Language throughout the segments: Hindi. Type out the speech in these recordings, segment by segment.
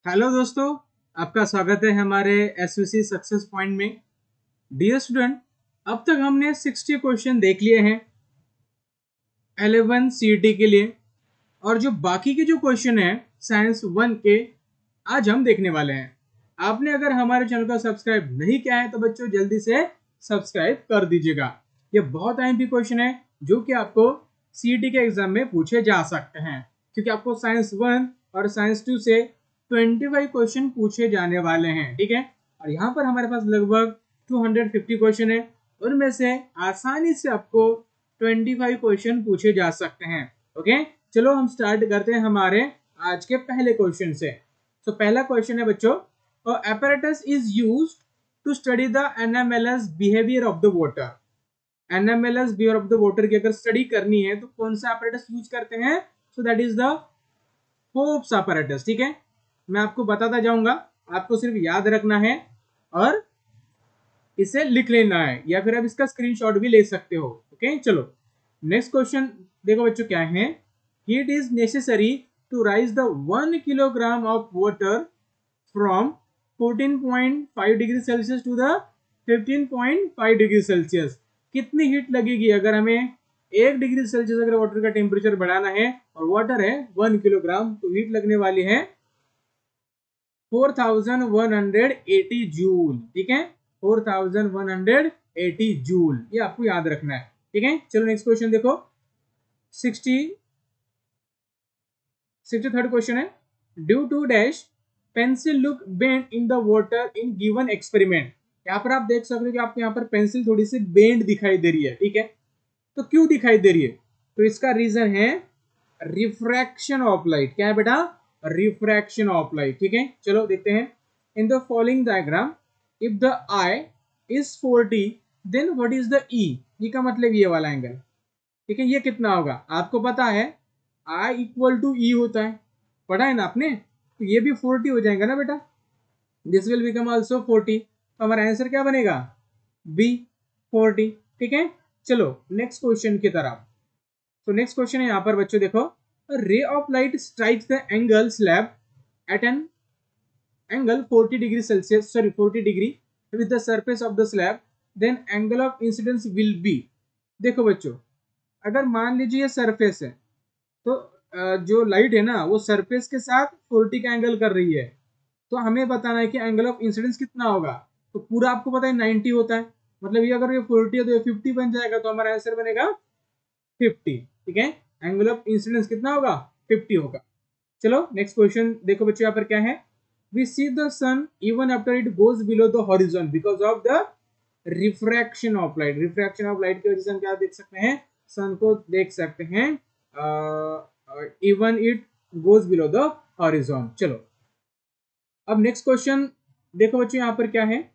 हेलो दोस्तों, आपका स्वागत है हमारे एसवीसी सक्सेस पॉइंट में। डियर स्टूडेंट, अब तक हमने 60 क्वेश्चन देख लिए हैं 11 सीईटी के लिए, और जो बाकी के जो क्वेश्चन हैं साइंस 1 के आज हम देखने वाले हैं। आपने अगर हमारे चैनल को सब्सक्राइब नहीं किया है तो बच्चों जल्दी से सब्सक्राइब कर दीजिएगा। ये बहुत आईएमपी क्वेश्चन है जो कि आपको सीईटी के एग्जाम में पूछे जा सकते हैं, क्योंकि आपको साइंस 1 और साइंस 2 से 25 क्वेश्चन पूछे जाने वाले हैं। ठीक है, और यहाँ पर हमारे पास लगभग 250 क्वेश्चन है, उनमें से आसानी से आपको 25 क्वेश्चन पूछे जा सकते हैं। ओके, चलो हम स्टार्ट करते हैं हमारे आज के पहले क्वेश्चन से। तो पहला क्वेश्चन है बच्चों, apparatus is used to study the NMLS behavior of the water। NMLS behavior of the water की अगर स्टडी करनी है तो कौन सा apparatus यूज करते हैं? So that is the hopes apparatus। ठीक है, मैं आपको बताता जाऊंगा, आपको सिर्फ याद रखना है और इसे लिख लेना है, या फिर आप इसका स्क्रीनशॉट भी ले सकते हो। ओके, चलो नेक्स्ट क्वेश्चन देखो बच्चों क्या है। It is necessary to rise the 1 kilogram of water from 14.5 degree Celsius to the 15.5 degree Celsius. कितनी हीट लगेगी अगर हमें 1 डिग्री सेल्सियस अगर वाटर का टेम्परेचर बढ़ाना है और वाटर है 1 किलोग्राम, तो हीट लगने वाली है 4180 जूल। ठीक है, 4180 जूल, ये आपको याद रखना है। ठीक है, चलो नेक्स्ट क्वेश्चन देखो। 63rd क्वेश्चन है, due to dash pencil look bend in the water in given experiment. यहाँ पर आप देख सकते हो कि आपको यहाँ पर पेंसिल थोड़ी सी बेंड दिखाई दे रही है। ठीक है, तो क्यों दिखाई दे रही है? तो इसका रीजन है रिफ्रैक्शन ऑफ लाइट। क्या है बेटा? Refraction of light. ठीक है, चलो देखते हैं। In the following diagram if the I is 40 then what is the E. E का मतलब ये वाला एंगल। ठीक है, ये कितना होगा आपको पता है, आई इक्वल टू ई होता है, पढ़ा है ना आपने, तो ये भी 40 हो जाएगा ना बेटा, दिस विल बिकम आल्सो 40। तो हमारा आंसर क्या बनेगा? बी, 40। ठीक है, चलो नेक्स्ट क्वेश्चन की तरफ। तो नेक्स्ट क्वेश्चन है यहाँ पर बच्चों देखो, ray of light strikes the angle slab at an angle 40 degree Celsius, sorry 40 degree with the surface of the slab, then angle of incidence will be. देखो बच्चों, अगर मान लीजिए ये सरफेस है, तो जो लाइट है ना वो सरफेस के साथ 40 का एंगल कर रही है, तो हमें बताना है कि एंगल ऑफ इंसिडेंस कितना होगा। तो पूरा आपको पता है 90 होता है, मतलब ये अगर ये 40 है तो ये 50 बन जाएगा, तो हमारा आंसर बनेगा 50। ठीक है, एंगल ऑफ इंसिडेंस कितना होगा? 50 होगा। चलो नेक्स्ट क्वेश्चन देखो बच्चों, यहाँ पर क्या है। We see the sun even after it goes below the horizon because of the refraction of light. Refraction of light की वजह से हम क्या देख सकते हैं? सन को देख सकते हैं even it goes below the horizon. चलो अब नेक्स्ट क्वेश्चन देखो बच्चों, यहां पर क्या है।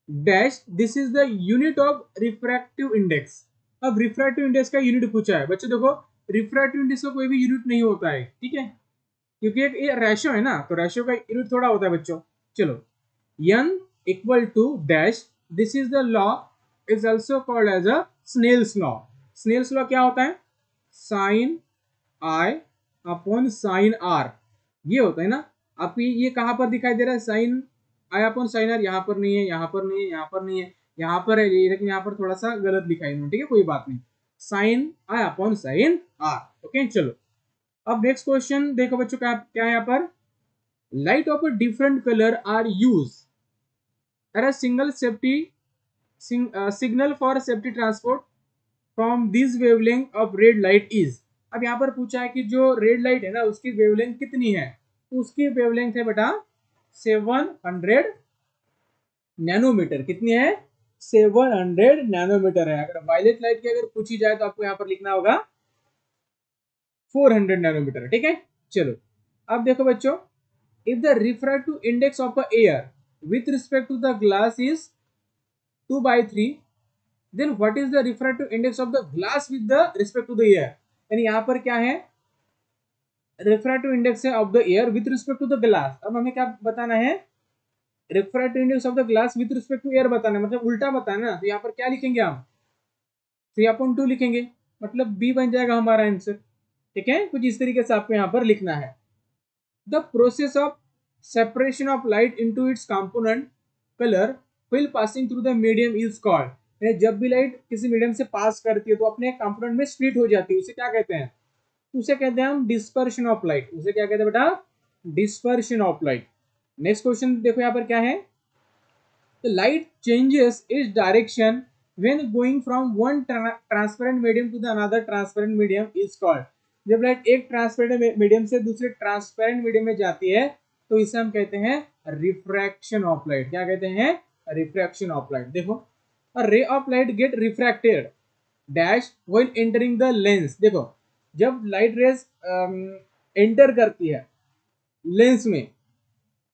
Dash this is the unit of refractive index. अब रिफ्रैक्टिव इंडेक्स का यूनिट पूछा है बच्चों। देखो, रिफ्रैक्टिव इंडेक्स का कोई भी यूनिट नहीं होता है, ठीक है, क्योंकि एक ये रेशो है ना, तो रेशो का यूनिट थोड़ा होता है बच्चों। चलो, n equal to dash, this is the law is also called as a Snell's law. Snell's law क्या होता है? Sine I upon sine R, ये होता है ना। आपको ये कहां पर दिखाई दे रहा है? Sine I upon sine R, यहाँ पर नहीं है, यहाँ पर नहीं है, यहाँ पर नहीं है, यहाँ पर है, लेकिन यहाँ पर थोड़ा सा गलत लिखा है। ठीक है, कोई बात नहीं, sine I upon sine R. Okay, चलो अब नेक्स्ट क्वेश्चन देखो बच्चों, क्या है यहाँ पर। Light of a different colour are use as single safety signal for safety transport from this wavelength of red light is. अब यहाँ पर पूछा है कि जो रेड लाइट है ना उसकी वेवलेंथ कितनी है। तो उसकी वेवलेंथ है बेटा 700 नैनोमीटर। कितनी है? 700 नैनोमीटर है। अगर वायलेट लाइट की अगर पूछी जाए तो आपको यहाँ पर लिखना होगा 400 नैनोमीटर। ठीक है, चलो अब देखो बच्चों, if the refractive index of a air with respect to the glass is 2/3, then what is the refractive index of the glass with the respect to the air। यानी यहाँ पर क्या है? रिफ्रैक्टिव इंडेक्स है of the air with respect to the glass. अब हमें क्या बताना है? Refractive index of the glass with respect to air बताना है, मतलब उल्टा बताना है ना। तो यहाँ पर क्या लिखेंगे हम? 3/2 लिखेंगे, मतलब बी बन जाएगा हमारा आंसर। ठीक है, कुछ इस तरीके से आपको यहाँ पर लिखना है। The process of separation of light into its component colour wheel passing through the medium is called. जब भी लाइट किसी मीडियम से पास करती है तो अपने कंपोनेंट में स्प्लिट हो जाती है, उसे क्या कहते हैं? उसे कहते हैं हम डिस्पर्शन ऑफ लाइट। उसे क्या कहते हैं बेटा? Dispersion of light. Next question देखो यहाँ पर क्या है, the light changes its direction when going from one transparent medium to the another transparent medium is called। जब लाइट एक ट्रांसपेरेंट मीडियम से दूसरे ट्रांसपेरेंट मीडियम में जाती है तो इसे हम कहते हैं रिफ्रैक्शन ऑफ लाइट। क्या कहते हैं? Refraction of light. देखो, a ray of light get refracted dash while entering the lens. देखो, जब लाइट रेज एंटर करती है लेंस में,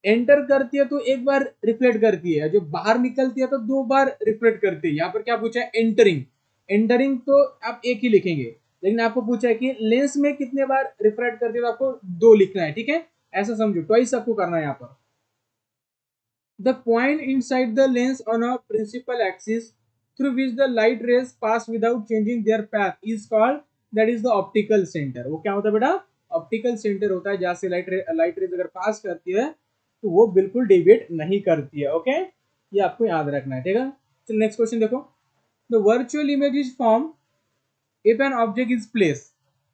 एंटर करती है तो एक बार रिफ्लेक्ट करती है, जो बाहर निकलती है तो दो बार रिफ्लेक्ट करती है। यहाँ पर क्या पूछा है? एंटरिंग। एंटरिंग तो आप एक ही लिखेंगे, लेकिन आपको पूछा है कि लेंस में कितने बार रिफ्लेक्ट करती है, तो आपको दो लिखना है। ठीक है, ऐसा समझो, ट्वाइस आपको करना है यहाँ पर। The point inside the lens on a principal axis through which the light rays pass without changing their path is called, that is the optical centre. वो क्या होता है बेटा? ऑप्टिकल सेंटर होता है जहां से लाइट रेज अगर पास करती है तो वो बिल्कुल डेविएट नहीं करती है। ओके, ये आपको याद रखना है। ठीक है, चलो नेक्स्ट क्वेश्चन देखो, the virtual image is form if an object is place.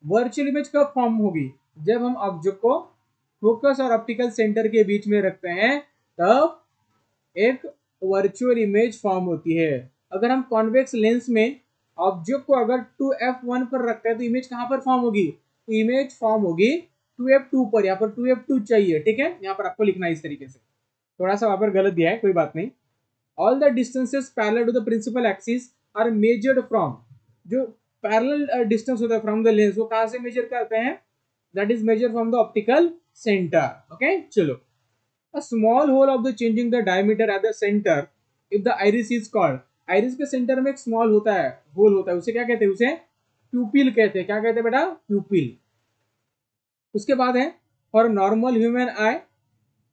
Virtual image कब फॉर्म होगी? जब हम ऑब्जेक्ट को फोकस और ऑप्टिकल सेंटर के बीच में रखते हैं तब एक वर्चुअल इमेज फॉर्म होती है। अगर हम कॉन्वेक्स लेंस में ऑब्जेक्ट को अगर 2f1 पर रखते हैं तो इमेज कहां पर फॉर्म होगी? तो इमेज फॉर्म होगी 2f2 पर। यहाँ पर 2f2 चाहिए। ठीक है, यहाँ पर आपको लिखना है इस तरीके से। थोड़ा सा वहां पर गलत दिया है, कोई बात नहीं। All the distances parallel to the principal axis are measured from. जो पैरेलल डिस्टेंस होता है फ्रॉम द लेंस, वो कहां से मेजर करते हैं? That is measure from the optical centre. Okay, चलो, a small hole of the changing the diameter at the center if the iris is called। iris के सेंटर में एक स्मॉल होता है, होल होता है, उसे क्या कहते हैं? उसे प्यूपिल कहते हैं। क्या कहते हैं बेटा? प्यूपिल। उसके बाद है for normal human I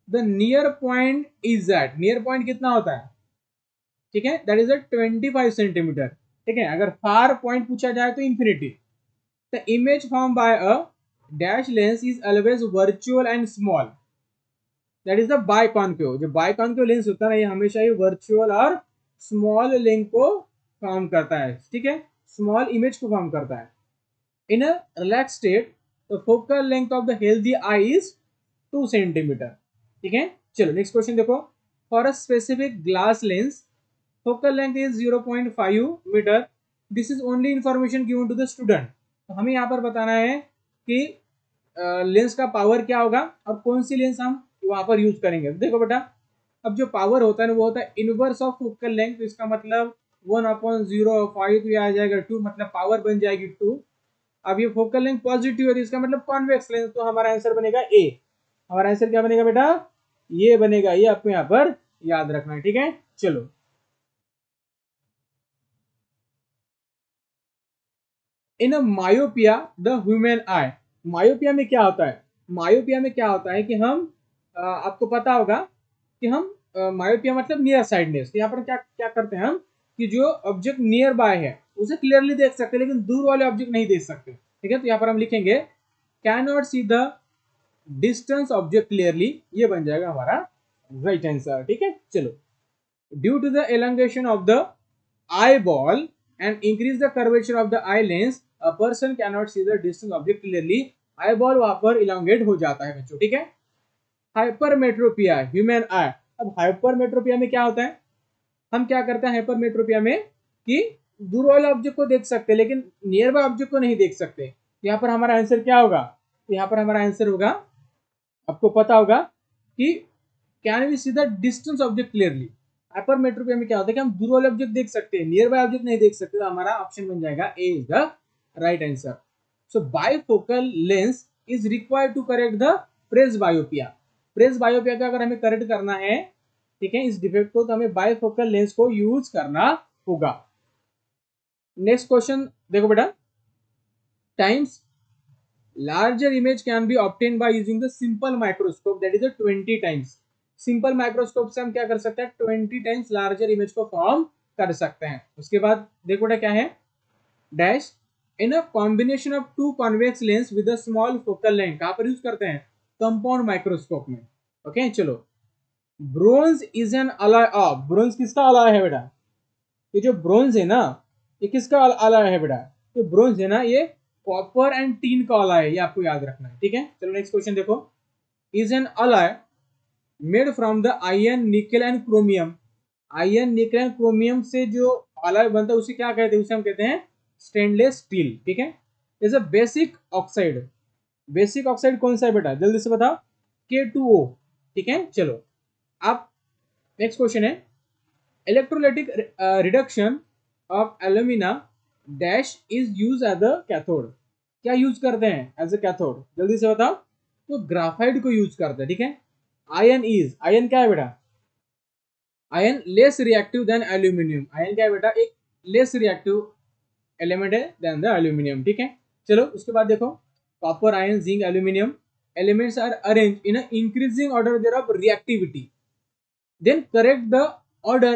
the near point is that. Near point कितना होता है? ठीक है, दैट इज 25 सेंटीमीटर। ठीक है, अगर फार पॉइंट पूछा जाए तो infinity. The image form by a dash lens is always virtual and small, that is the biconcave. जो बाइकॉन्केव लेंस होता है ना, ये हमेशा ही वर्चुअल और स्मॉल लेंस को फॉर्म करता है। ठीक है, स्मॉल इमेज को फॉर्म करता है। In a relax state the focal length of the healthy eye is 2 centimetre. ठीक है, चलो नेक्स्ट क्वेश्चन देखो, for a specific glass lens focal length is 0.5 metre. This is only information given to the student. तो हमें यहाँ पर बताना है कि लेंस का पावर क्या होगा और कौन सी लेंस हम वहां पर यूज करेंगे। देखो बेटा, अब जो पावर होता है ना, वो होता है इनवर्स ऑफ फोकल लेंथ। तो इसका मतलब 1/0.5 तो ये आ जाएगा 2, मतलब पावर बन जाएगी 2। अब ये फोकल लेंथ पॉजिटिव है तो इसका मतलब कॉन्वेक्स लेंस, तो हमारा आंसर बनेगा ए। हमारा आंसर क्या बनेगा बेटा? ये बनेगा। ये आपको यहाँ पर याद रखना है। ठीक है, चलो, in a myopia the human eye. Myopia में क्या होता है? मायोपिया में क्या होता है कि हम आपको पता होगा कि हम मायोपिया मतलब नियर साइडनेस। तो यहाँ पर क्या क्या करते हैं हम कि जो ऑब्जेक्ट नियर बाय है उसे क्लियरली देख सकते हैं, लेकिन दूर वाले ऑब्जेक्ट नहीं देख सकते। ठीक है, तो यहाँ पर हम लिखेंगे can not see the distance object clearly. ये बन जाएगा हमारा राइट आंसर। ठीक है, चलो, due to the elongation of the eye ball and increase the curvature of the eye lens a person cannot see the distant object clearly। Eye ball वहां पर इलांगेट हो जाता है बच्चों। ठीक है, हाइपरमेट्रोपिया ह्यूमन आई। अब हाइपरमेट्रोपिया में क्या होता है? हम क्या करते हैं हाइपरमेट्रोपिया में कि दूर वाले ऑब्जेक्ट को देख सकते हैं लेकिन नियर बाय ऑब्जेक्ट को नहीं देख सकते। यहाँ पर हमारा आंसर क्या होगा? तो यहाँ पर हमारा आंसर होगा, आपको पता होगा कि can we see the distance object clearly. Hypermetropia में क्या होता है कि हम दूर वाले ऑब्जेक्ट देख सकते हैं, नियर बाय ऑब्जेक्ट नहीं देख सकते। तो हमारा ऑप्शन बन जाएगा A is the right answer. So bifocal lens is required to correct the presbyopia. Presbyopia का अगर हमें करेक्ट करना है, ठीक है, इस डिफेक्ट को, तो हमें बाइफोकल लेंस को यूज करना होगा। नेक्स्ट क्वेश्चन देखो बेटा, times larger image can be obtained by using the simple microscope, that is a 20 times। Simple microscope से हम क्या कर सकते हैं? 20 टाइम्स लार्जर इमेज को फॉर्म कर सकते हैं। उसके बाद देखो बेटा क्या है, dash in a combination of two convex lens with a small focal length. कहां पर यूज करते हैं? कंपाउंड माइक्रोस्कोप में। ओके चलो, bronze is an alloy of, bronze किसका अलॉय है बेटा? ये जो ब्रोंज है ना, ये किसका अलॉय है बेटा? ये ब्रोंज है ना, ये कॉपर एंड टीन का अलॉय है, ये आपको याद रखना है, ठीक है। चलो नेक्स्ट क्वेश्चन देखो, is an alloy made from the iron निकल एंड क्रोमियम। आयरन निकल एंड क्रोमियम से जो अलॉय बनता है उसे क्या कहते हैं? उसे हम कहते हैं स्टेनलेस स्टील, ठीक है। Is a basic oxide, basic oxide कौन सा है बेटा? जल्दी से बताओ, K2O, ठीक है। चलो आप नेक्स्ट क्वेश्चन है, electrolytic reduction of alumina dash is use as a cathode. क्या यूज करते हैं एज अ कैथोड? जल्दी से बताओ। तो ग्राफाइट को यूज करते हैं, ठीक है। आयन इज, आयन क्या है बेटा? Ion less reactive than aluminium. Ion क्या है बेटा? एक लेस रिएक्टिव एलिमेंट है देन द एल्यूमिनियम, ठीक है। चलो उसके बाद देखो, copper, ion, zinc, aluminium elements are arranged in an increasing order thereof reactivity, then correct the order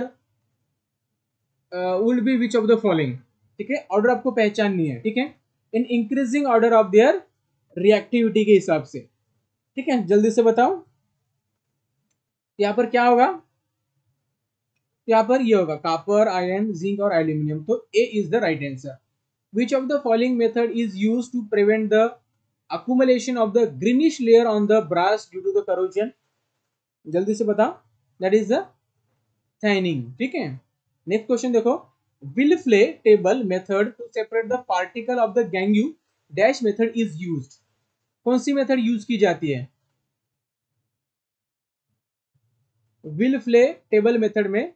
will be which of the following, ठीक है। ऑर्डर आपको पहचाननी है, ठीक है, in increasing order of their reactivity के हिसाब से, ठीक है। जल्दी से बताओ यहाँ पर क्या होगा? यहाँ पर ये होगा कॉपर, आयरन, जिंक और एल्यूमिनियम, तो A is the right answer. Which of the following method is use to prevent the accumulation of the greenish layer on the brass due to the corrosion? जल्दी से बताओ, that is the thinning, ठीक है। नेक्स्ट क्वेश्चन देखो, Willfle table method to separate the particle of the gangue dash method is used। कौन सी मेथड यूज की जाती है? Willfle टेबल मेथड में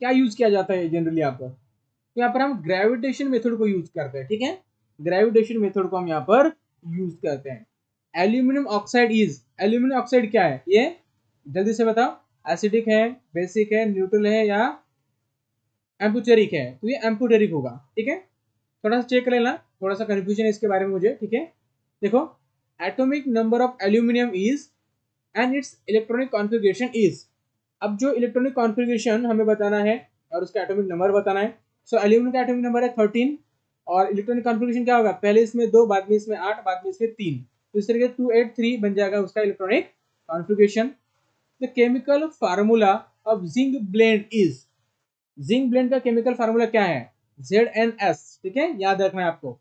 क्या यूज किया जाता है जनरली? यहाँ पर हम ग्रेविटेशन मेथड को यूज करते हैं, ठीक है। ग्रेविटेशन मेथड को हम यहाँ पर यूज करते हैं। Aluminium oxide is, aluminium oxide क्या है ये? जल्दी से बताओ, एसिडिक है, बेसिक है, न्यूट्रल है या एम्फोटेरिक है? तो ये एम्फोटेरिक होगा, ठीक है। थोड़ा सा चेक कर लेना, थोड़ा सा कंफ्यूजन है इसके बारे में मुझे, ठीक है। देखो, atomic number of aluminium is and it's electronic configuration is. अब जो इलेक्ट्रॉनिक कॉन्फ़िगरेशन हमें बताना है और उसका एटॉमिक नंबर बताना है। सो एल्यूमिनियम का एटॉमिक नंबर है 13 और इलेक्ट्रॉनिक कॉन्फ़िगरेशन क्या होगा? पहले इसमें 2, बाद में इसमें 8, बाद में इसमें 3, तो इस तरीके 283 बन जाएगा उसका electronic configuration. The chemical formula of zinc blende is, zinc blende का केमिकल फार्मूला क्या है? ZnS, ठीक है, याद रखना है आपको।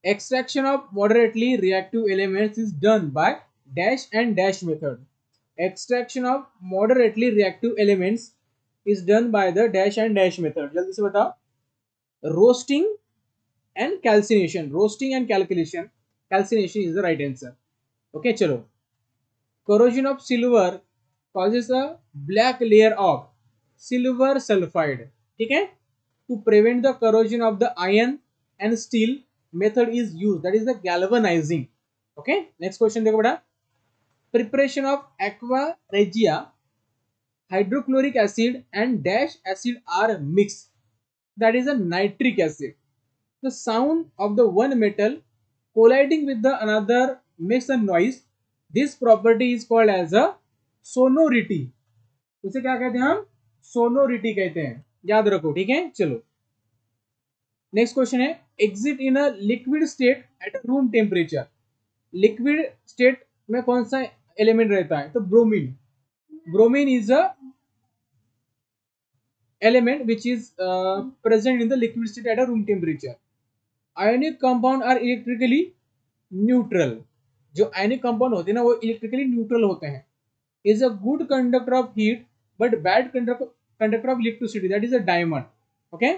Extraction of moderately reactive elements is done by dash and dash method. Extraction of moderately reactive elements is done by the dash and dash method. जल्दी से बताओ, roasting and calcination, roasting and calcination is the right answer. Okay चलो, corrosion of silver causes a black layer of silver sulfide, ठीक है। to prevent the corrosion of the iron and steel method is used, that is the galvanizing। okay next question देखो बेटा, preparation of aqua regia hydrochloric acid and dash acid are mixed, that is a nitric acid। the sound of the one metal colliding with the another makes a noise, this property is called as a sonority। उसे क्या कहते हैं हम? सोनोरिटी कहते हैं, याद रखो, ठीक है। चलो नेक्स्ट क्वेश्चन है, exist in a liquid state at room temperature. Liquid state में कौन सा एलिमेंट रहता है? तो bromine. Bromine is a element which is present in the liquid state at a room temperature. Ionic compound are electrically neutral. जो आयनिक कंपाउंड होते हैं ना, वो इलेक्ट्रिकली न्यूट्रल होते हैं। Is a good conductor of heat but bad conductor of electricity, that is a diamond. Okay,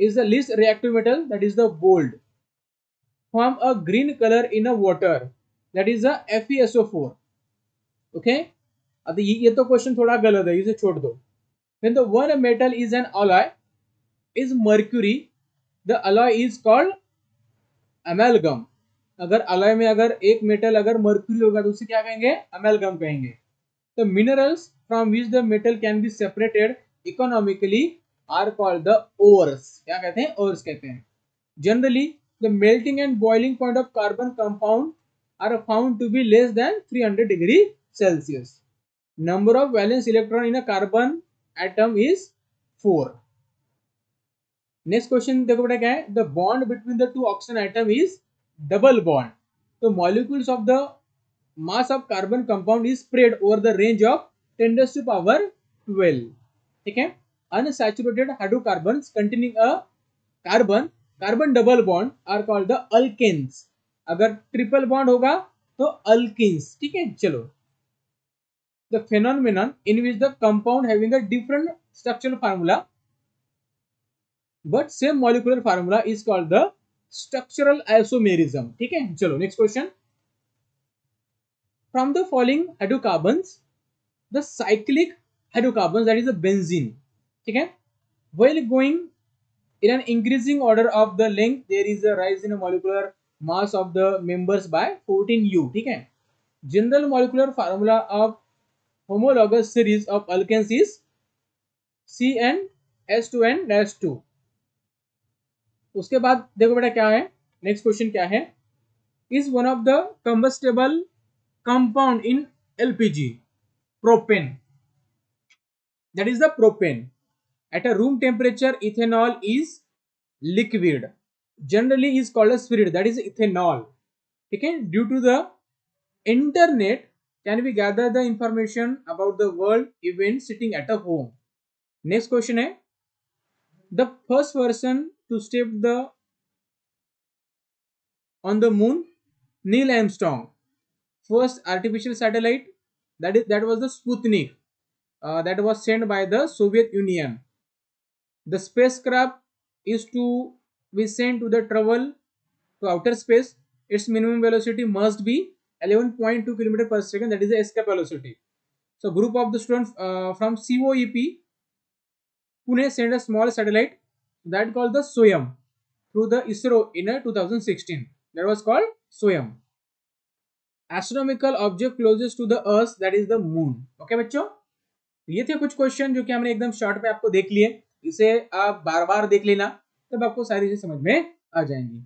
is the least reactive metal, that is the gold. Form a green colour in a water, that is a FeSO4। Okay, अब ये तो क्वेश्चन थोड़ा गलत है, इसे छोड़ दो। When the one metal is an alloy is mercury, the alloy is called amalgam। अगर अलॉय में अगर एक मेटल अगर मर्क्यूरी होगा तो उसे क्या कहेंगे? अमेलगम कहेंगे। The minerals from which the metal can be separated economically are called the ores। क्या कहते हैं? ores कहते हैं। Generally, the melting and boiling point of carbon compound are found to be less than 300 degree Celsius। Number of valence electron in a carbon atom is 4। Next question देखो बेटा क्या है, the bond between the two oxygen atom is double bond. तो molecules of the mass of carbon compound is spread over the range of 10⁻12. ठीक है, unsaturated hydrocarbons containing a carbon double bond are called the alkanes. अगर ट्रिपल बॉन्ड होगा तो अल्किन्स. ठीक है, चलो. The phenomenon in which the compound having a different structural formula but same molecular formula is called the structural isomerism. ठीक है, चलो next question. From the following hydrocarbons, the cyclic hydrocarbons, that is the benzene, ठीक है, while going in an increasing order of the length, there is a rise in a molecular mass of the members by 14U. ठीक है, general molecular formula of homologous series of alkanes is CnS2n-2. उसके बाद देखो बेटा क्या है, नेक्स्ट क्वेश्चन क्या है. Is one of the combustible compound in LPG propane. That is the propane. At a room temperature ethanol is liquid, generally is called a spirit, that is ethanol. ठीक है, due to the internet can we gather the information about the world event sitting at a home. Next question है, the first person to step on the moon, Neil Armstrong. First artificial satellite, that was the Sputnik, that was sent by the Soviet Union. The spacecraft is to be sent to the travel to outer space. Its minimum velocity must be 11.2 km per second, that is the escape velocity. So group of the students from COEP Pune sent a small satellite that called the SOYAM through the ISRO in 2016. That was called SOYAM. Astronomical object closest to the earth, that is the moon. Okay बच्चों, ये थे कुछ क्वेश्चन जो कि हमने एकदम शॉर्ट पे आपको देख लिए. इसे आप बार बार देख लेना, तब आपको सारी चीजें समझ में आ जाएंगी.